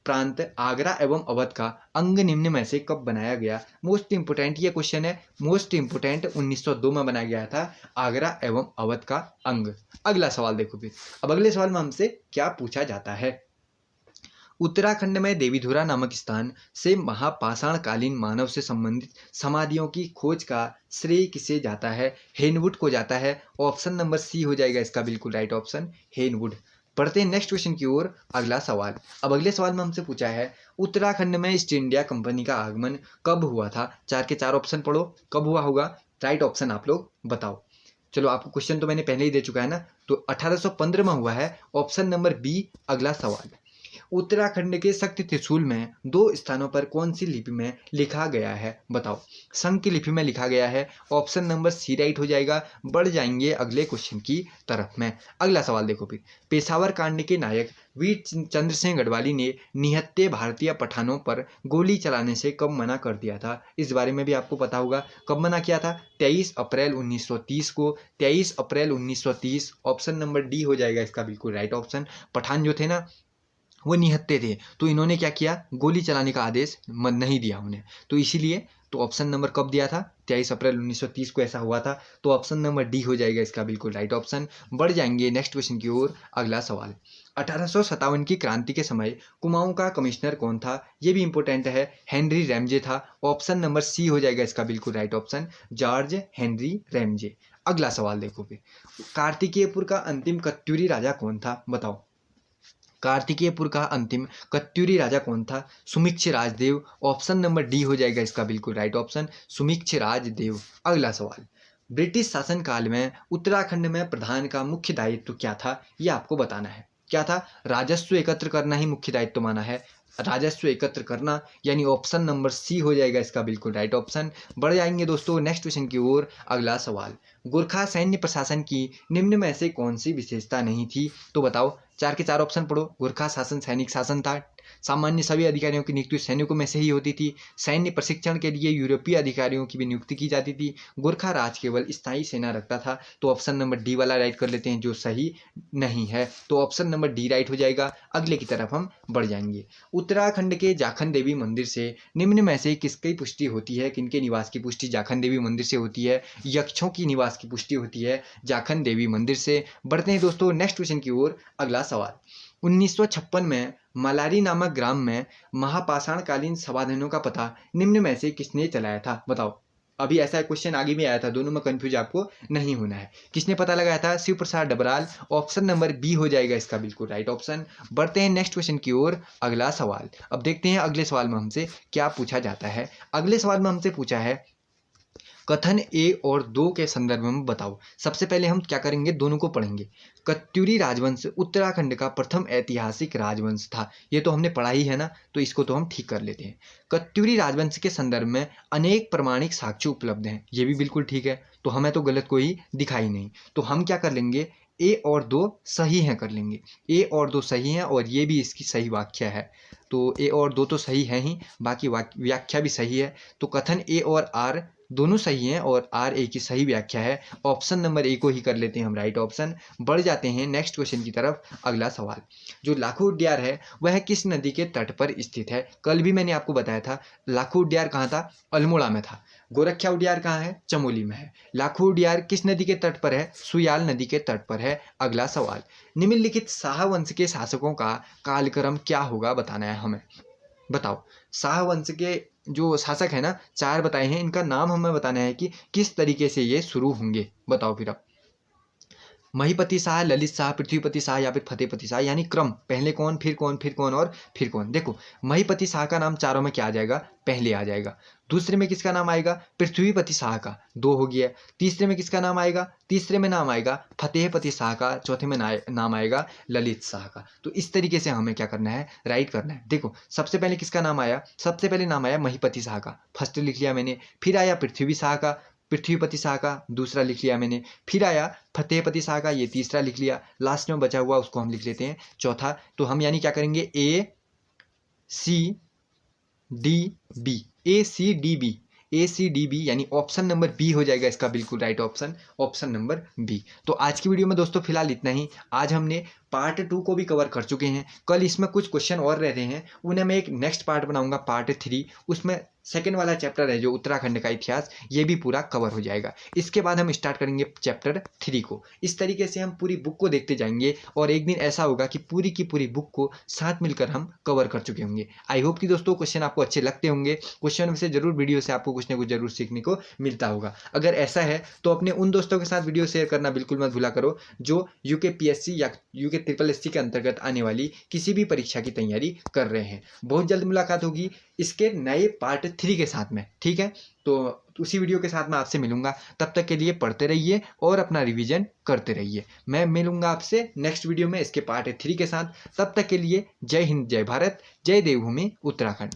प्रांत आगरा एवं अवध का अंग निम्न में से कब बनाया गया? मोस्ट इंपोर्टेंट ये क्वेश्चन है, मोस्ट इंपोर्टेंट। 1902 में बनाया गया था आगरा एवं अवध का अंग। अगला सवाल देखो फिर, अब अगले सवाल में हमसे क्या पूछा जाता है? उत्तराखंड में देवीधुरा नामक स्थान से महापाषाणकालीन मानव से संबंधित समाधियों की खोज का श्रेय किसे जाता है? हेनवुड को जाता है। ऑप्शन नंबर सी हो जाएगा इसका बिल्कुल राइट ऑप्शन, हेनवुड। पढ़ते हैं नेक्स्ट क्वेश्चन की ओर। अगला सवाल, अब अगले सवाल में हमसे पूछा है उत्तराखंड में ईस्ट इंडिया कंपनी का आगमन कब हुआ था? 4 के 4 ऑप्शन पढ़ो, कब हुआ होगा? राइट ऑप्शन आप लोग बताओ। चलो आपको क्वेश्चन तो मैंने पहले ही दे चुका है ना, तो 1815 में हुआ है। ऑप्शन नंबर बी अगला सवाल, उत्तराखंड के शक्ति त्रिशूल में 2 स्थानों पर कौन सी लिपि में लिखा गया है? बताओ। संघ की लिपि में लिखा गया है। ऑप्शन नंबर सी राइट हो जाएगा। बढ़ जाएंगे अगले क्वेश्चन की तरफ में। अगला सवाल देखो फिर, पेशावर कांड के नायक वीर चंद्र सिंह गढ़वाली ने निहत्थे भारतीय पठानों पर गोली चलाने से कब मना कर दिया था? इस बारे में भी आपको पता होगा, कब मना किया था? 23 अप्रैल 1930 को। 23 अप्रैल 1930, ऑप्शन नंबर डी हो जाएगा इसका बिल्कुल राइट ऑप्शन। पठान जो थे ना वो निहत्थे थे, तो इन्होंने क्या किया? गोली चलाने का आदेश नहीं दिया उन्हें, तो इसीलिए तो ऑप्शन नंबर कब दिया था? 23 अप्रैल 1930 को ऐसा हुआ था। तो ऑप्शन नंबर डी हो जाएगा इसका बिल्कुल राइट ऑप्शन। बढ़ जाएंगे नेक्स्ट क्वेश्चन की ओर। अगला सवाल, 1857 की क्रांति के समय कुमाऊं का कमिश्नर कौन था? ये भी इंपॉर्टेंट है, हेनरी रैमजे था। ऑप्शन नंबर सी हो जाएगा इसका बिल्कुल right option, George Henry Ramsay. अगला सवाल देखो फिर, कार्तिकेयपुर का अंतिम कत्यूरी राजा कौन था? बताओ। कार्तिकेयपुर का अंतिम कत्यूरी राजा कौन था? सुमिक्ष राजदेव। ऑप्शन नंबर डी हो जाएगा इसका बिल्कुल राइट ऑप्शन, सुमिक्ष राजदेव। अगला सवाल, ब्रिटिश शासनकाल में उत्तराखंड में प्रधान का मुख्य दायित्व क्या था? यह आपको बताना है। क्या था? राजस्व एकत्र करना ही मुख्य दायित्व माना है, राजस्व एकत्र करना, यानी ऑप्शन नंबर सी हो जाएगा इसका बिल्कुल राइट ऑप्शन। बढ़ जाएंगे दोस्तों नेक्स्ट क्वेश्चन की ओर। अगला सवाल, गोरखा सैन्य प्रशासन की निम्न में से कौन सी विशेषता नहीं थी? तो बताओ। 4 के 4 ऑप्शन पढ़ो। गोरखा शासन सैनिक शासन था, सामान्य सभी अधिकारियों की नियुक्ति सैनिकों में से ही होती थी, सैन्य प्रशिक्षण के लिए यूरोपीय अधिकारियों की भी नियुक्ति की जाती थी, गोरखा राज केवल स्थायी सेना रखता था। तो ऑप्शन नंबर डी वाला राइट कर लेते हैं, जो सही नहीं है। तो ऑप्शन नंबर डी राइट हो जाएगा। अगले की तरफ हम बढ़ जाएंगे। उत्तराखंड के जाखन देवी मंदिर से निम्न में से किसकी पुष्टि होती है? किनके निवास की पुष्टि जाखन देवी मंदिर से होती है? यक्षों की निवास की पुष्टि होती है जाखन देवी मंदिर से। बढ़ते हैं दोस्तों नेक्स्ट क्वेश्चन की ओर। अगला सवाल, 1956 में मलारी नामक ग्राम में महापाषाणकालीन समाधियों का पता निम्न में से किसने चलाया था? बताओ। अभी ऐसा क्वेश्चन आगे भी आया था, दोनों में कंफ्यूज आपको नहीं होना है। किसने पता लगाया था? शिव प्रसाद डबराल। ऑप्शन नंबर बी हो जाएगा इसका बिल्कुल राइट ऑप्शन। बढ़ते हैं नेक्स्ट क्वेश्चन की ओर। अगला सवाल, अब देखते हैं अगले सवाल में हमसे क्या पूछा जाता है। अगले सवाल में हमसे पूछा है कथन ए और दो के संदर्भ में बताओ। सबसे पहले हम क्या करेंगे, दोनों को पढ़ेंगे। कत्यूरी राजवंश उत्तराखंड का प्रथम ऐतिहासिक राजवंश था, ये तो हमने पढ़ा ही है ना, तो इसको तो हम ठीक कर लेते हैं। कत्यूरी राजवंश के संदर्भ में अनेक प्रमाणिक साक्ष्य उपलब्ध हैं, ये भी बिल्कुल ठीक है, तो हमें तो गलत कोई दिखाई नहीं। तो हम क्या कर लेंगे, ए और दो सही हैं कर लेंगे। ए और दो सही हैं और ये भी इसकी सही व्याख्या है, तो ए और दो तो सही है ही, बाकी व्याख्या भी सही है। तो कथन ए और आर दोनों सही हैं और आर ए की सही व्याख्या है। ऑप्शन नंबर ए को ही कर लेते हैं हम राइट ऑप्शन। बढ़ जाते हैं नेक्स्ट क्वेश्चन की तरफ। अगला सवाल, जो लाखू उड्यार है वह किस नदी के तट पर स्थित है? कल भी मैंने आपको बताया था लाखू उड्यार कहाँ था, अल्मोड़ा में था। गोरखिया उड्यार कहाँ है, चमोली में है। लाखू उड्यार किस नदी के तट पर है, सुयाल नदी के तट पर है। अगला सवाल, निम्नलिखित शाह वंश के शासकों का कालक्रम क्या होगा बताना है हमें। बताओ, शाह वंश के जो शासक है ना, चार बताए हैं, इनका नाम हमें बताना है कि किस तरीके से ये शुरू होंगे। बताओ फिर अब, महीपति शाह, ललित शाह, पृथ्वीपति शाह या फिर फतेहपति शाह, यानी क्रम, पहले कौन, फिर कौन, फिर कौन और फिर कौन। देखो महीपति शाह का नाम चारों में क्या आ जाएगा, पहले आ जाएगा। दूसरे में किसका नाम आएगा, पृथ्वीपति शाह का, दो हो गया। तीसरे में किसका नाम आएगा, तीसरे में नाम आएगा फतेहपति शाह का, चौथे में नाम आएगा ललित शाह का। तो इस तरीके से हमें क्या करना है, राइट करना है। देखो सबसे पहले किसका नाम आया, सबसे पहले नाम आया महीपति शाह का, फर्स्ट लिख लिया मैंने। फिर आया पृथ्वीपति शाह का, दूसरा लिख लिया मैंने। फिर आया फतेहपति शाह का, ये तीसरा लिख लिया। लास्ट में बचा हुआ उसको हम लिख लेते हैं चौथा। तो हम यानी क्या करेंगे, ए सी डी बी, यानी ऑप्शन नंबर बी हो जाएगा इसका बिल्कुल right option, option number B. तो आज की वीडियो में दोस्तों फिलहाल इतना ही। आज हमने पार्ट 2 को भी कवर कर चुके हैं। कल इसमें कुछ क्वेश्चन और रह रहे हैं, उन्हें मैं एक नेक्स्ट पार्ट बनाऊंगा, पार्ट 3। उसमें सेकेंड वाला चैप्टर है जो उत्तराखंड का इतिहास, ये भी पूरा कवर हो जाएगा। इसके बाद हम स्टार्ट करेंगे चैप्टर 3 को। इस तरीके से हम पूरी बुक को देखते जाएंगे और एक दिन ऐसा होगा कि पूरी की पूरी बुक को साथ मिलकर हम कवर कर चुके होंगे। आई होप कि दोस्तों क्वेश्चन आपको अच्छे लगते होंगे। क्वेश्चन से जरूर, वीडियो से आपको कुछ ना कुछ जरूर सीखने को मिलता होगा। अगर ऐसा है तो अपने उन दोस्तों के साथ वीडियो शेयर करना बिल्कुल मत भूला करो जो यूके या यूके SSS के अंतर्गत आने वाली किसी भी परीक्षा की तैयारी कर रहे हैं। बहुत जल्द मुलाकात होगी इसके नए पार्ट 3 के साथ में, ठीक है। तो उसी वीडियो के साथ मैं आपसे मिलूंगा। तब तक के लिए पढ़ते रहिए और अपना रिवीजन करते रहिए। मैं मिलूंगा आपसे नेक्स्ट वीडियो में इसके पार्ट 3 के साथ। तब तक के लिए जय हिंद, जय भारत, जय देवभूमि उत्तराखंड।